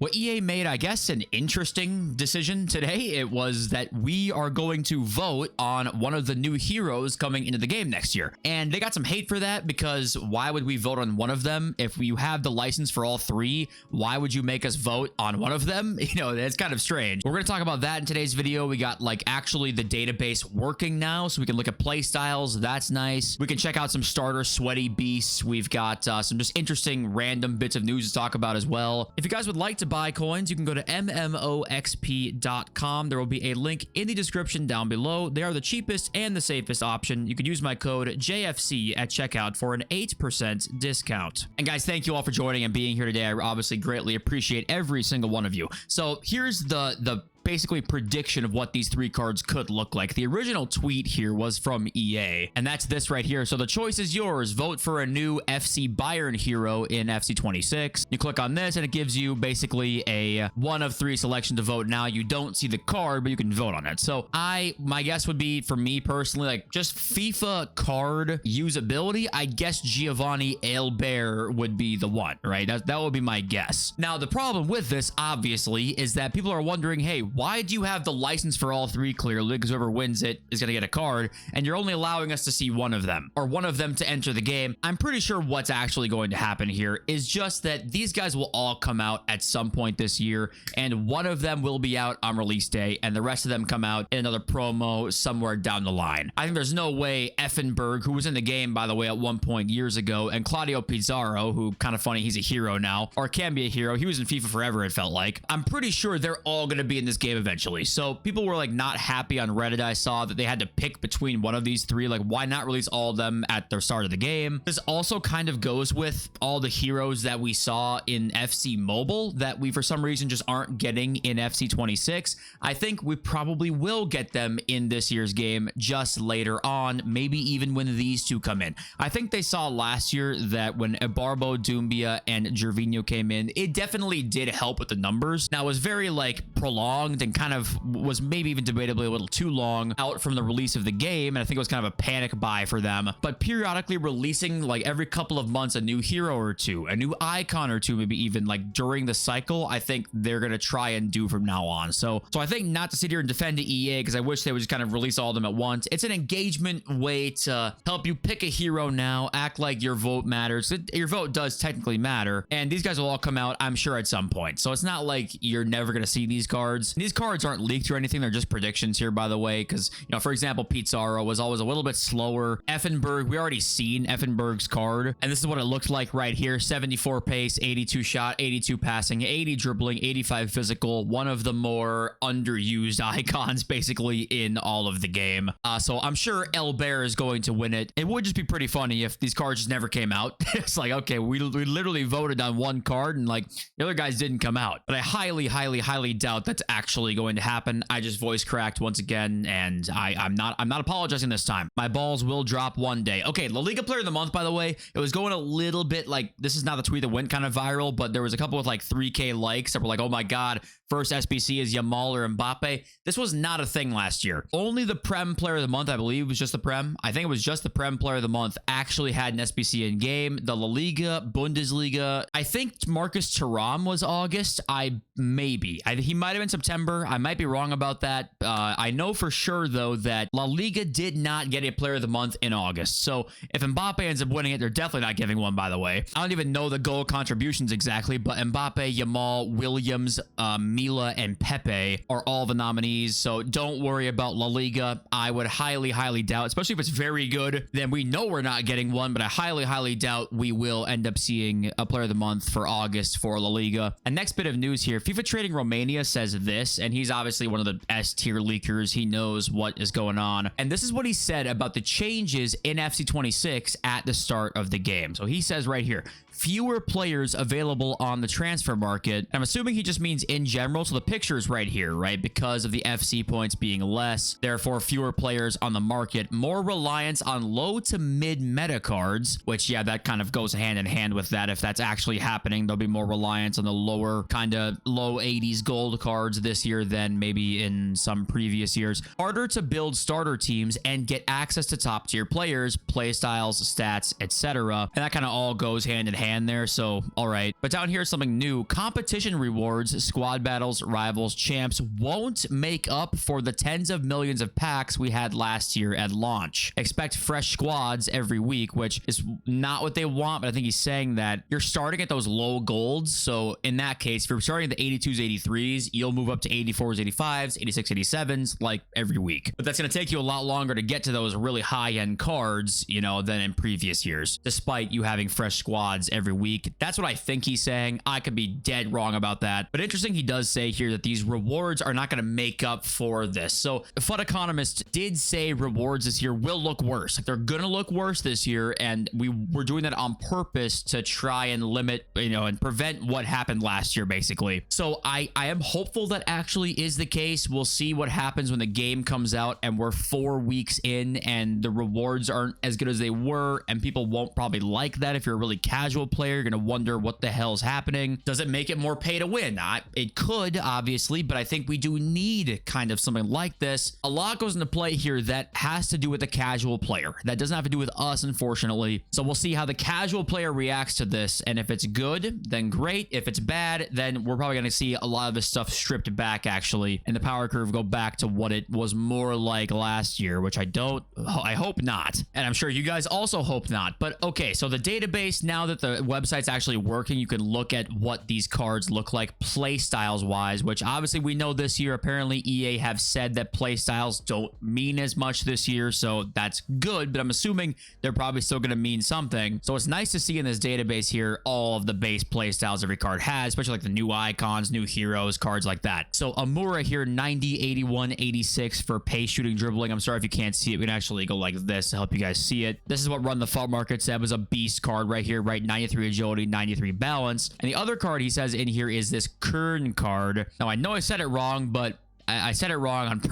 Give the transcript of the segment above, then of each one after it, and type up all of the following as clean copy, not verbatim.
Well, EA made, I guess, an interesting decision today. It was that we are going to vote on one of the new heroes coming into the game next year. And they got some hate for that because why would we vote on one of them? If you have the license for all three, why would you make us vote on one of them? You know, it's kind of strange. We're going to talk about that in today's video. We got like actually the database working now, so we can look at play styles. That's nice. We can check out some starter sweaty beasts. We've got some just interesting random bits of news to talk about as well. If you guys would like to buy coins, you can go to mmoxp.com. There will be a link in the description down below. They are the cheapest and the safest option. You can use my code JFC at checkout for an 8% discount. And guys, thank you all for joining and being here today. I obviously greatly appreciate every single one of you. So here's the basically prediction of what these three cards could look like. The original tweet here was from EA, and that's this right here. So the choice is yours. Vote for a new FC Bayern hero in FC 26. You click on this and it gives you basically a 1 of 3 selection to vote. Now you don't see the card, but you can vote on it. So my guess would be, for me personally, like just FIFA card usability, I guess Giovanni Elbert would be the one, right? That would be my guess. Now the problem with this obviously is that people are wondering, hey, why do you have the license for all three clearly? Because whoever wins it is going to get a card, and you're only allowing us to see one of them, or one of them to enter the game. I'm pretty sure what's actually going to happen here is just that these guys will all come out at some point this year, and one of them will be out on release day, and the rest of them come out in another promo somewhere down the line. I think there's no way Effenberg, who was in the game, by the way, at one point years ago, and Claudio Pizarro, who kind of funny, he's a hero now, or can be a hero. He was in FIFA forever, it felt like. I'm pretty sure they're all going to be in this game eventually. So people were like not happy on Reddit. I saw that they had to pick between one of these three. Like, why not release all of them at the start of the game? This also kind of goes with all the heroes that we saw in FC Mobile that we for some reason just aren't getting in FC 26. I think we probably will get them in this year's game just later on, maybe even when these two come in. I think they saw last year that when Ebarbo, Doumbia, and Gervinho came in, it definitely did help with the numbers. Now, it was very like prolonged and kind of was maybe even debatably a little too long out from the release of the game, and I think it was kind of a panic buy for them. But periodically releasing like every couple of months a new hero or two, a new icon or two, maybe even like during the cycle, I think they're gonna try and do from now on. So I think not to sit here and defend the EA, because I wish they would just kind of release all of them at once. It's an engagement way to help you pick a hero now, act like your vote matters. Your vote does technically matter, and these guys will all come out, I'm sure, at some point. So it's not like you're never gonna see these cards. These cards aren't leaked or anything. They're just predictions here, by the way, because, you know, for example, Pizarro was always a little bit slower. Effenberg, we already seen Effenberg's card, and this is what it looked like right here. 74 pace, 82 shot, 82 passing, 80 dribbling, 85 physical. One of the more underused icons, basically, in all of the game. So I'm sure Elbert is going to win it. It would just be pretty funny if these cards just never came out. It's like, okay, we literally voted on one card, and like the other guys didn't come out. But I highly doubt that's actually going to happen. I just voice cracked once again, and I'm not apologizing this time. My balls will drop one day. Okay, La Liga Player of the Month, by the way, it was going a little bit like, this is not the tweet that went kind of viral, but there was a couple with like 3K likes that were like, oh my god, first SBC is Yamal or Mbappe. This was not a thing last year. Only the Prem Player of the Month, I believe, was just the Prem. I think it was just the Prem Player of the Month actually had an SBC in game. The La Liga, Bundesliga, I think Marcus Thuram was August. He might have been September. I might be wrong about that. I know for sure, though, that La Liga did not get a Player of the Month in August. So if Mbappe ends up winning it, they're definitely not giving one, by the way. I don't even know the goal contributions exactly, but Mbappe, Yamal, Williams, Mila, and Pepe are all the nominees. So don't worry about La Liga. I would highly doubt, especially if it's very good, then we know we're not getting one, but I highly doubt we will end up seeing a Player of the Month for August for La Liga. And next bit of news here, FIFA Trading Romania says this, and he's obviously one of the S-tier leakers. He knows what is going on. And this is what he said about the changes in FC 26 at the start of the game. So he says right here, fewer players available on the transfer market. I'm assuming he just means in general. So the picture is right here, right? Because of the FC points being less, therefore fewer players on the market, more reliance on low to mid meta cards, which, yeah, that kind of goes hand in hand with that. If that's actually happening, there'll be more reliance on the lower kind of low 80s gold cards this year than maybe in some previous years. Harder to build starter teams and get access to top tier players, play styles, stats, etc. And that kind of all goes hand in hand hand there, so all right. But down here is something new. Competition rewards, squad battles, rivals, champs won't make up for the tens of millions of packs we had last year at launch. Expect fresh squads every week, which is not what they want, but I think he's saying that you're starting at those low golds. So in that case, if you're starting at the 82s, 83s, you'll move up to 84s, 85s, 86, 87s like every week. But that's going to take you a lot longer to get to those really high-end cards, you know, than in previous years, despite you having fresh squads every week. That's what I think he's saying. I could be dead wrong about that. But interesting, he does say here that these rewards are not going to make up for this. So FUT Economist did say rewards this year will look worse. Like, they're going to look worse this year, and we're doing that on purpose to try and limit, you know, and prevent what happened last year, basically. So I am hopeful that actually is the case. We'll see what happens when the game comes out and we're 4 weeks in and the rewards aren't as good as they were, and people won't probably like that. If you're a really casual player, you're going to wonder what the hell's happening. Does it make it more pay to win? It could, obviously, but I think we do need kind of something like this. A lot goes into play here that has to do with the casual player. That doesn't have to do with us, unfortunately. So we'll see how the casual player reacts to this, and if it's good, then great. If it's bad, then we're probably going to see a lot of this stuff stripped back, actually, and the power curve go back to what it was more like last year, which I hope not. And I'm sure you guys also hope not. But okay, so the database, now that the website's actually working, you can look at what these cards look like play styles wise, which obviously we know this year, apparently EA have said that play styles don't mean as much this year, so that's good, but I'm assuming they're probably still going to mean something. So it's nice to see in this database here all of the base play styles every card has, especially like the new icons, new heroes, cards like that. So Amura here, 90, 81, 86 for pace, shooting, dribbling. I'm sorry if you can't see it. We can actually go like this to help you guys see it. This is what Run the FUT Market said was a beast card right here, right? 93 agility, 93 balance. And the other card he says in here is this Kern card. Now, I know I said it wrong, but I said it wrong on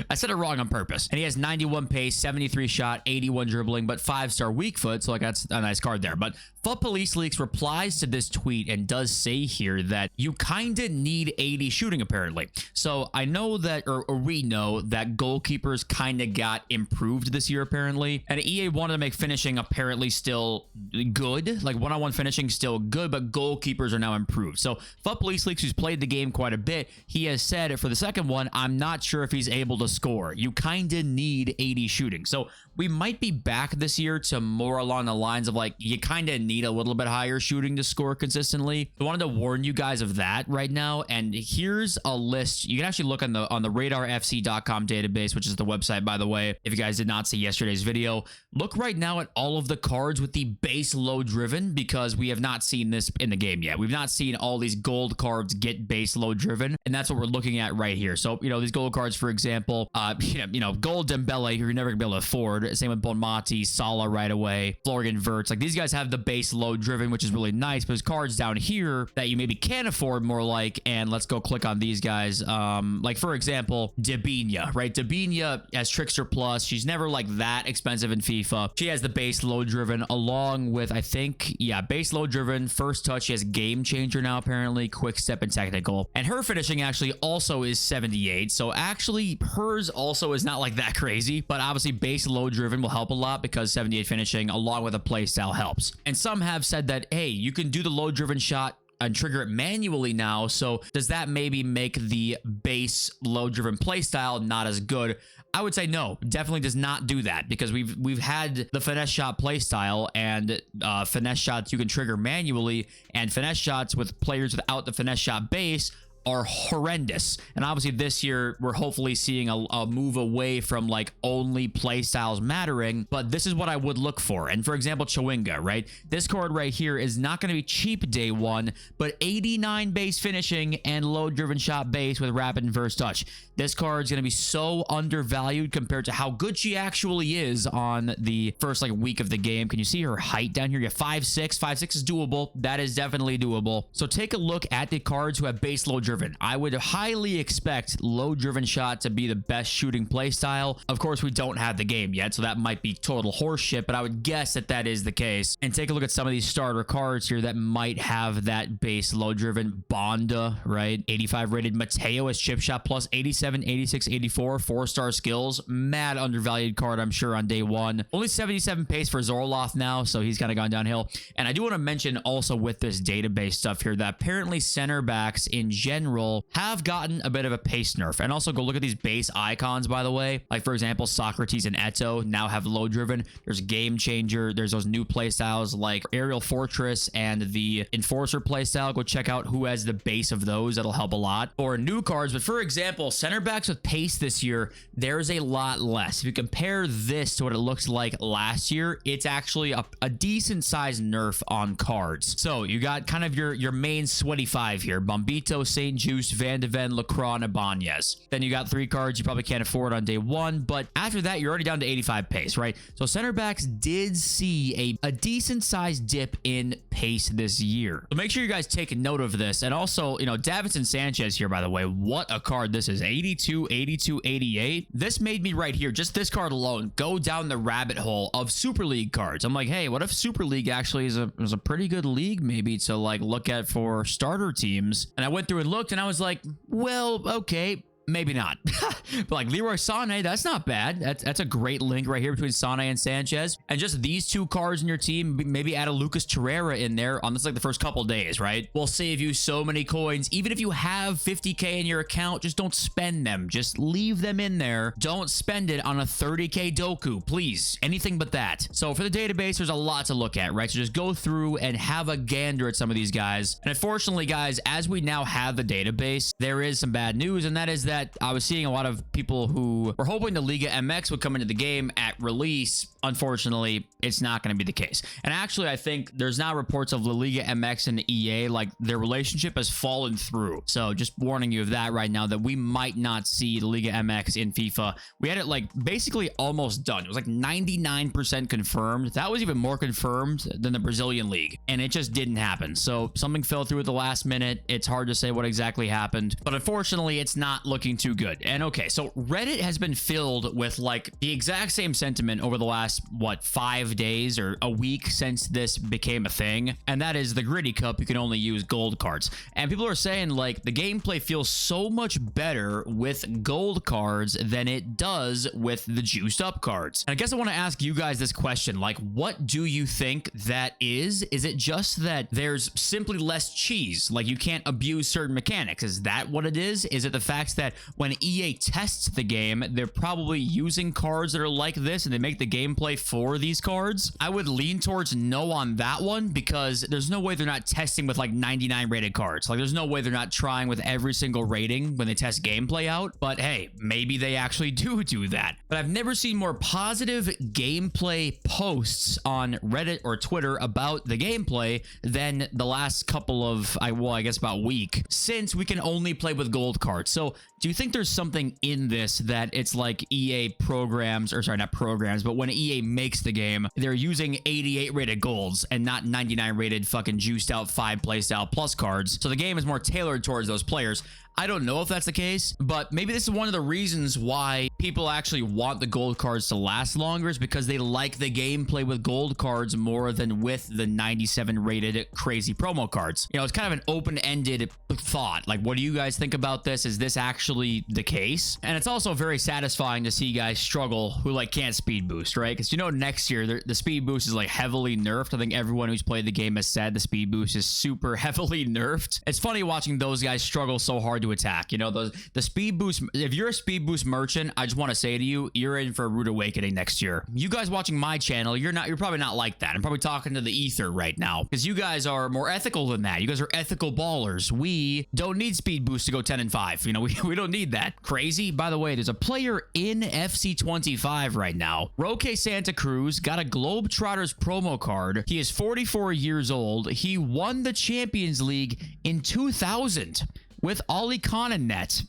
I said it wrong on purpose. And he has 91 pace, 73 shot, 81 dribbling, but 5-star weak foot. So like that's a nice card there. But FUT Police Leaks replies to this tweet and does say here that you kind of need 80 shooting, apparently. So I know that, or we know that goalkeepers kind of got improved this year, apparently. And EA wanted to make finishing apparently still good. Like one-on-one finishing still good, but goalkeepers are now improved. So FUT Police Leaks, who's played the game quite a bit, he has said for the second one, I'm not sure if he's able to score. You kind of need 80 shooting. So we might be back this year to more along the lines of like, you kind of need a little bit higher shooting to score consistently. I wanted to warn you guys of that right now. And here's a list. You can actually look on the radarfc.com database, which is the website, by the way. If you guys did not see yesterday's video, look right now at all of the cards with the base low driven, because we have not seen this in the game yet. We've not seen all these gold cards get base low driven, and that's what we're looking at right here. So, you know, these gold cards, for example, gold Dembele, who you're never gonna be able to afford. Same with Bonmati, Salah right away, Florian Wirtz. Like, these guys have the base low driven, which is really nice. But there's cards down here that you maybe can't afford more like, and let's go click on these guys. Like, for example, Dabinia, right? Dabinia has Trickster Plus. She's never like that expensive in FIFA. She has the base low driven along with, I think, yeah, base low driven, first touch. She has Game Changer now, apparently, quick step and technical. And her finishing actually also is 78. So actually hers also is not like that crazy, but obviously base low driven will help a lot because 78 finishing along with a play style helps. And some have said that, hey, you can do the low driven shot and trigger it manually now. So does that maybe make the base low driven play style not as good? I would say no, definitely does not do that, because we've had the finesse shot play style, and finesse shots you can trigger manually, and finesse shots with players without the finesse shot base are horrendous. And obviously this year we're hopefully seeing a move away from like only play styles mattering, but this is what I would look for. And for example, Chawinga, right? This card right here is not going to be cheap day one, but 89 base finishing and low driven shot base with rapid and first touch. This card is going to be so undervalued compared to how good she actually is on the first like week of the game. Can you see her height down here? You have 5'6". 5'6" is doable. That is definitely doable. So take a look at the cards who have base low driven driven. I would highly expect low driven shot to be the best shooting play style. Of course, we don't have the game yet, so that might be total horseshit, but I would guess that that is the case. And take a look at some of these starter cards here that might have that base low driven. Bonda, right? 85 rated. Mateo as chip shot plus 87, 86, 84, 4-star skills. Mad undervalued card, I'm sure, on day one. Only 77 pace for Zorloth now, so he's kind of gone downhill. And I do want to mention also with this database stuff here that apparently center backs in general have gotten a bit of a pace nerf. And also go look at these base icons, by the way. Like, for example, Socrates and Eto now have low driven. There's Game Changer. There's those new playstyles like Aerial Fortress and the Enforcer playstyle. Go check out who has the base of those. That'll help a lot. Or new cards. But for example, center backs with pace this year, there's a lot less. If you compare this to what it looks like last year, it's actually a decent sized nerf on cards. So you got kind of your main sweaty five here: Bombito, St. Just, Van de Ven, Lacroix, and Ibanez. Then you got 3 cards you probably can't afford on day one, but after that you're already down to 85 pace, right? So center backs did see a decent sized dip in pace this year. So make sure you guys take note of this. And also, you know, Davinson Sanchez here, by the way, what a card this is. 82, 82, 88. This made me right here, just this card alone, go down the rabbit hole of Super League cards. I'm like, hey, what if Super League actually is a pretty good league maybe to like look at for starter teams? And I went through and looked and I was like, well, okay, maybe not. But like Leroy Sané, that's not bad. That's a great link right here between Sané and Sanchez. And just these 2 cards in your team, maybe add a Lucas Torreira in there on this like the first couple days, right? Will save you so many coins. Even if you have 50k in your account, just don't spend them. Just leave them in there. Don't spend it on a 30k Doku, please. Anything but that. So for the database, there's a lot to look at, right? So just go through and have a gander at some of these guys. And unfortunately, guys, as we now have the database, there is some bad news, and that is that I was seeing a lot of people who were hoping the Liga MX would come into the game at release. Unfortunately, it's not going to be the case. And actually, I think there's now reports of the Liga MX and EA, like their relationship has fallen through. So just warning you of that right now, that we might not see the Liga MX in FIFA. We had it like basically almost done. It was like 99% confirmed. That was even more confirmed than the Brazilian League. And it just didn't happen. So something fell through at the last minute. It's hard to say what exactly happened. But unfortunately, it's not looking too good. And okay, so Reddit has been filled with like the exact same sentiment over the last, what, 5 days or a week since this became a thing. And that is the Gritty Cup. You can only use gold cards. And people are saying like the gameplay feels so much better with gold cards than it does with the juiced up cards. And I guess I want to ask you guys this question. Like, what do you think that is? Is it just that there's simply less cheese? Like you can't abuse certain mechanics? Is that what it is? Is it the fact that when EA tests the game, they're probably using cards that are like this and they make the gameplay for these cards? I would lean towards no on that one, because there's no way they're not testing with like 99 rated cards. Like there's no way they're not trying with every single rating when they test gameplay out. But hey, maybe they actually do that. But I've never seen more positive gameplay posts on Reddit or Twitter about the gameplay than the last couple of, I guess about week, since we can only play with gold cards. So do you think there's something in this that it's like EA programs, or sorry, not programs, but when EA makes the game, they're using 88 rated golds and not 99 rated fucking juiced out 5 playstyle plus cards. So the game is more tailored towards those players. I don't know if that's the case, but maybe this is one of the reasons why people actually want the gold cards to last longer, is because they like the gameplay with gold cards more than with the 97 rated crazy promo cards. You know, it's kind of an open-ended thought. Like, what do you guys think about this? Is this actually the case? And it's also very satisfying to see guys struggle who like can't speed boost, right? Because you know, next year the speed boost is like heavily nerfed. I think everyone who's played the game has said the speed boost is super heavily nerfed. It's funny watching those guys struggle so hard to attack. You know, the speed boost, if you're a speed boost merchant, I just want to say to you, you're in for a rude awakening next year. You guys watching my channel, you're probably not like that. I'm probably talking to the ether right now, because you guys are more ethical than that. You guys are ethical ballers. We don't need speed boost to go 10-5. You know, we don't need that. Crazy. By the way, there's a player in FC25 right now. Roque Santa Cruz got a Globetrotters promo card. He is 44 years old. He won the Champions League in 2000. with Ollie Khan in net.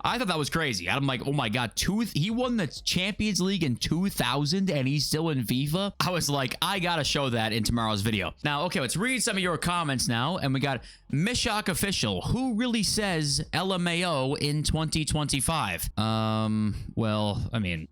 I thought that was crazy. I'm like, oh my God, he won the Champions League in 2000 and he's still in FIFA. I was like, I gotta show that in tomorrow's video. Now, okay, let's read some of your comments now. And we got Mishak Official. Who really says LMAO in 2025? Well, I mean,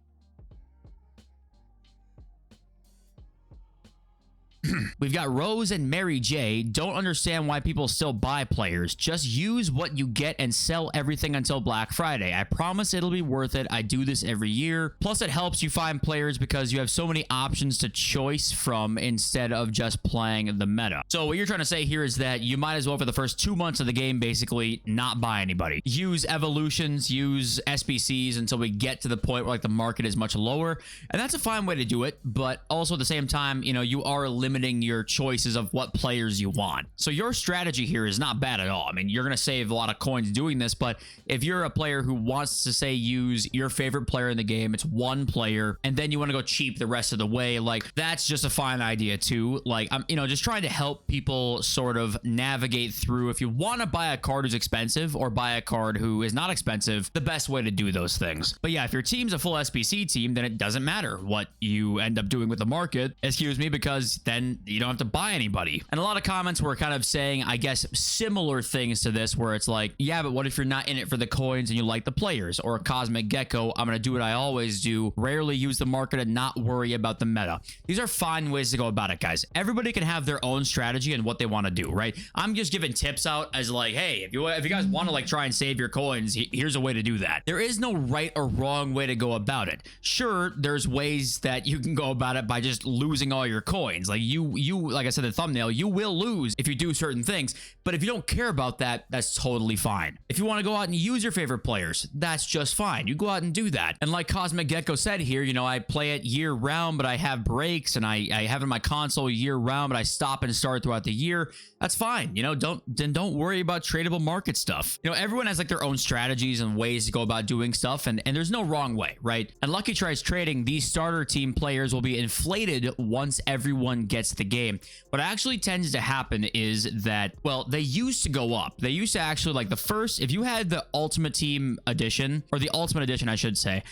we've got Rose and Mary J. Don't understand why people still buy players. Just use what you get and sell everything until Black Friday. I promise it'll be worth it. I do this every year. Plus, it helps you find players because you have so many options to choice from instead of just playing the meta. So what you're trying to say here is that you might as well, for the first 2 months of the game, basically not buy anybody. Use evolutions, use SBCs until we get to the point where like the market is much lower. And that's a fine way to do it. But also at the same time, you know, you are limiting your choices of what players you want. So your strategy here is not bad at all. I mean, you're going to save a lot of coins doing this, but if you're a player who wants to say use your favorite player in the game, it's one player, and then you want to go cheap the rest of the way, like that's just a fine idea too. Like I'm, you know, just trying to help people sort of navigate through. If you want to buy a card who's expensive or buy a card who is not expensive, the best way to do those things. But yeah, if your team's a full SBC team, then it doesn't matter what you end up doing with the market, excuse me, because then you don't have to buy anybody. And a lot of comments were kind of saying, I guess, similar things to this, where it's like, yeah, but what if you're not in it for the coins and you like the players? Or Cosmic Gecko, I'm going to do what I always do, rarely use the market and not worry about the meta. These are fine ways to go about it, guys. Everybody can have their own strategy and what they want to do, right? I'm just giving tips out as like, hey, if you guys want to like try and save your coins, here's a way to do that. There is no right or wrong way to go about it. Sure, there's ways that you can go about it by just losing all your coins. Like you like I said in the thumbnail, you will lose if you do certain things, but if you don't care about that, that's totally fine. If you want to go out and use your favorite players, that's just fine. You go out and do that. And like Cosmic Gecko said here, you know, I play it year round, but I have breaks, and I have it in my console year round, but I stop and start throughout the year. That's fine. You know, don't worry about tradable market stuff. You know, everyone has like their own strategies and ways to go about doing stuff, and there's no wrong way, right? And Lucky Tries Trading, these starter team players will be inflated once everyone gets the game. What actually tends to happen is that, well, they used to go up. They used to actually, like the first, if you had the Ultimate Team Edition, or the Ultimate Edition, I should say,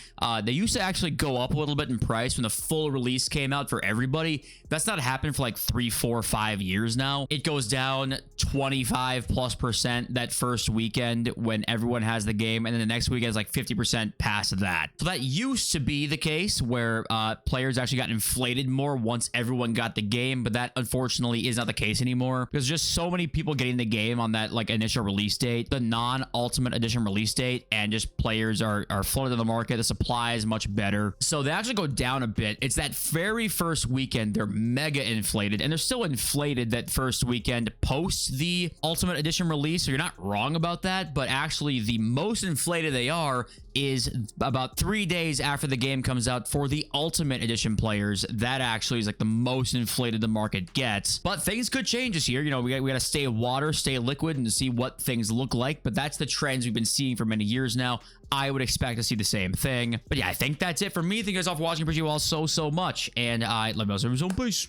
they used to actually go up a little bit in price when the full release came out for everybody. That's not happened for like 3, 4, 5 years now. It goes down 25+% that first weekend when everyone has the game, and then the next weekend is like 50% past that. So that used to be the case where players actually got inflated more once everyone got the game, but that unfortunately is not the case anymore. There's just so many people getting the game on that like initial release date, the non-Ultimate Edition release date, and just players are flooded in the market. The supply is much better, so they actually go down a bit. It's that very first weekend they're mega inflated, and they're still inflated that first weekend post the Ultimate Edition release, so you're not wrong about that. But actually the most inflated they are is about 3 days after the game comes out for the Ultimate Edition players. That actually is like the most inflated the market gets. But things could change this year. You know, we got to stay water, stay liquid, and see what things look like. But that's the trends we've been seeing for many years now. I would expect to see the same thing. But yeah, I think that's it for me. Thank you guys all for watching. Appreciate you all so much. And I love you all. So peace.